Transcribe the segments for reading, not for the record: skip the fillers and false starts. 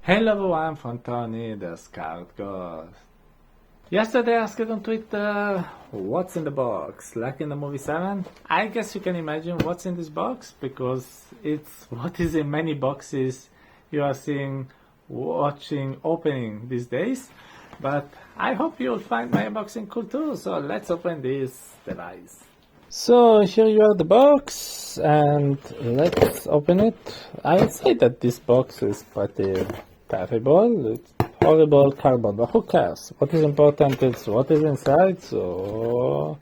Hello everyone from Tony the Scout God. Yesterday I asked on Twitter, what's in the box? Like in the movie 7? I guess you can imagine what's in this box because it's what is in many boxes you are seeing, watching, opening these days. But I hope you'll find my unboxing cool too, so let's open this device. So here you are the box, and let's open it. I'd say that this box is pretty terrible. It's horrible cardboard, but who cares? What is important is what is inside, so...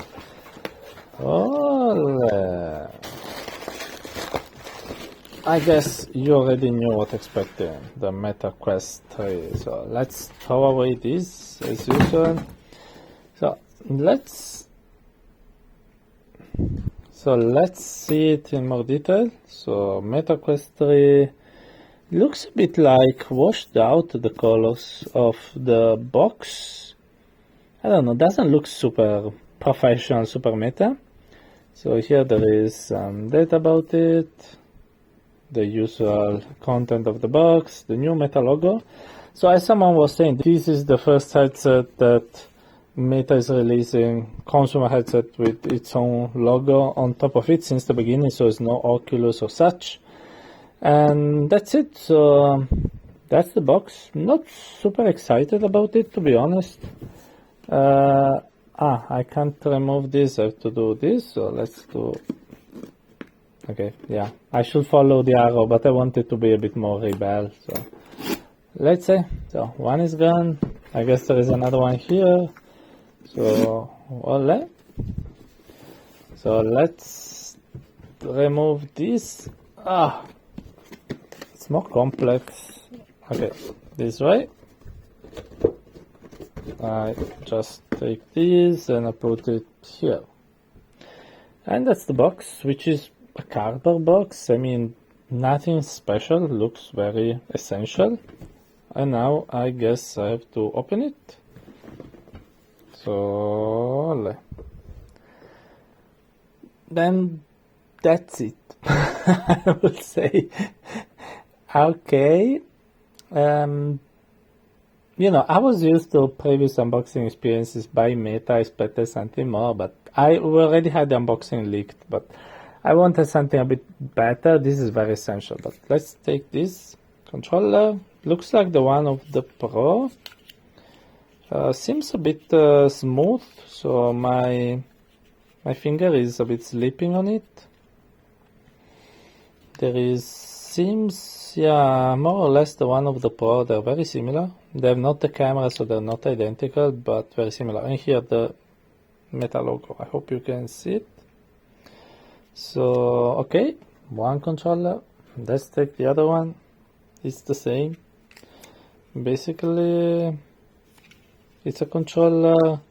Ole. I guess you already knew what expecting, the Meta Quest 3. So let's throw away this as usual. So let's see it in more detail. So Meta Quest 3 looks a bit like washed out the colors of the box. I don't know, doesn't look super professional, super meta. So here there is some data about it, the usual content of the box, the new Meta logo. So as someone was saying, this is the first headset that Meta is releasing, consumer headset with its own logo on top of it since the beginning, so it's no Oculus or such. And that's it. So that's the box. Not super excited about it, to be honest. I can't remove this. I have to do this. So let's do. Okay, yeah. I should follow the arrow, but I want it to be a bit more rebel. So let's say. So one is gone. I guess there is another one here. So voila. So let's remove this. It's more complex. Okay, this way. I just take this and I put it here. And that's the box, which is a cardboard box. I mean, nothing special, looks very essential. And now I guess I have to open it. So then that's it. I would say. Okay. I was used to previous unboxing experiences by Meta. I expected something more, but I already had the unboxing leaked, but I wanted something a bit better. This is very essential, but let's take this controller. Looks like the one of the Pro. Seems a bit smooth, so my finger is a bit slipping on it. Seems more or less the one of the Pro. They're very similar. They have not the camera, so they're not identical, but very similar. And here the Meta logo. I hope you can see it. So, okay, one controller. Let's take the other one. It's the same. Basically, it's a controller.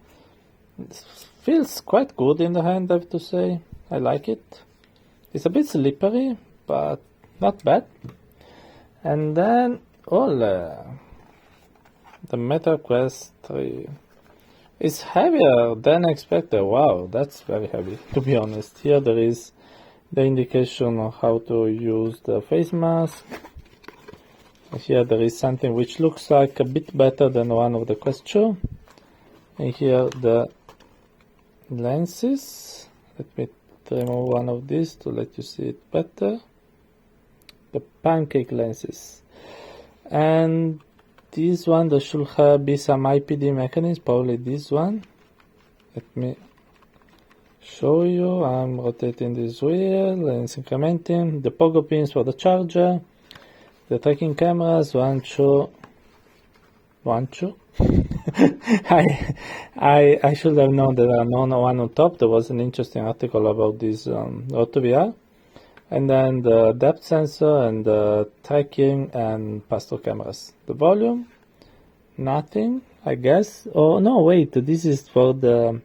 It feels quite good in the hand, I have to say. I like it. It's a bit slippery, but not bad. And then, the Meta Quest 3 is heavier than expected. Wow, that's very heavy, to be honest. Here there is the indication of how to use the face mask. Here there is something which looks like a bit better than one of the Quest 2. And here the lenses. Let me remove one of these to let you see it better. The pancake lenses. And this one, there should be some IPD mechanism, probably this one. Let me show you. I'm rotating this wheel and it's incrementing. The pogo pins for the charger. The tracking cameras, one, two. I should have known that there are no one on top. There was an interesting article about this AutoVR. And then the depth sensor and the tracking and pastor cameras. The volume, nothing, I guess. Oh, no, wait, this is for the...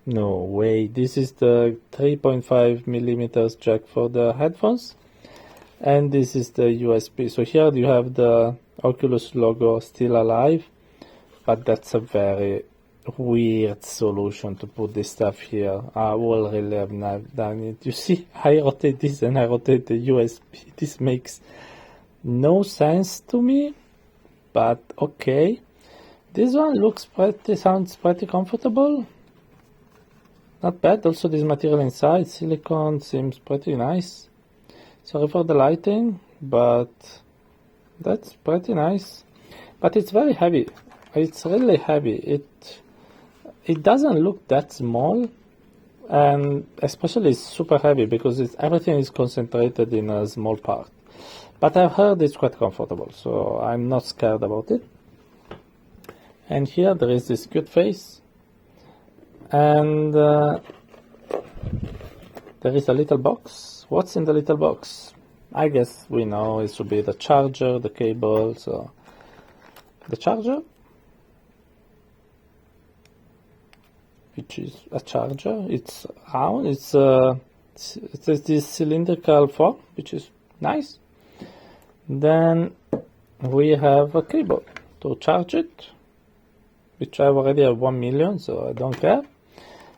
No, wait, this is the 3.5 millimeters jack for the headphones. And this is the USB. So here you have the Oculus logo still alive, but that's a very weird solution to put this stuff here. I will really have not done it. You see, I rotate this and I rotate the USB. This makes no sense to me, but okay. This one sounds pretty comfortable. Not bad. Also, this material inside, silicone, seems pretty nice. Sorry for the lighting, but that's pretty nice. But it's very heavy. It's really heavy. It doesn't look that small, and especially it's super heavy because everything is concentrated in a small part. But I've heard it's quite comfortable, so I'm not scared about it. And here there is this cute face, and there is a little box. What's in the little box? I guess we know it should be the charger, the cable. So the charger, which is a charger, it's round. It's this cylindrical form, which is nice. Then we have a cable to charge it, which I already have 1 million, so I don't care.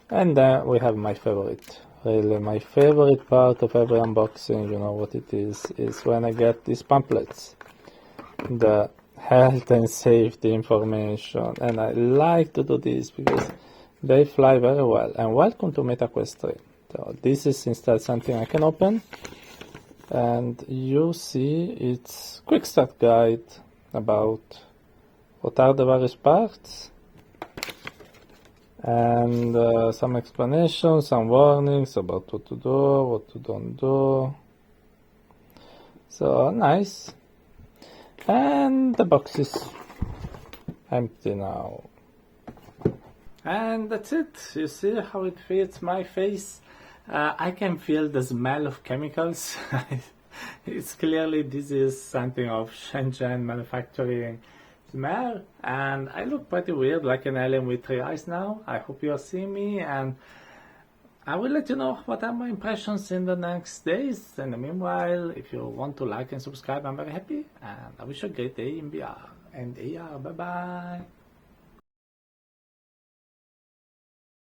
And then we have my favorite, really my favorite part of every unboxing, you know what it is when I get these pamphlets, the health and safety information. And I like to do this because they fly very well. And welcome to MetaQuest 3. So this is instead something I can open, and you see it's quick start guide about what are the various parts, and some explanations, some warnings about what to do, what to don't do. So nice. And the box is empty now. And that's it. You see how it fits my face? I can feel the smell of chemicals. It's clearly this is something of Shenzhen manufacturing smell, and I look pretty weird, like an alien with 3 eyes now. I hope you are seeing me, and I will let you know what are my impressions in the next days. And meanwhile, if you want to like and subscribe, I'm very happy, and I wish you a great day in VR and AR. Bye bye.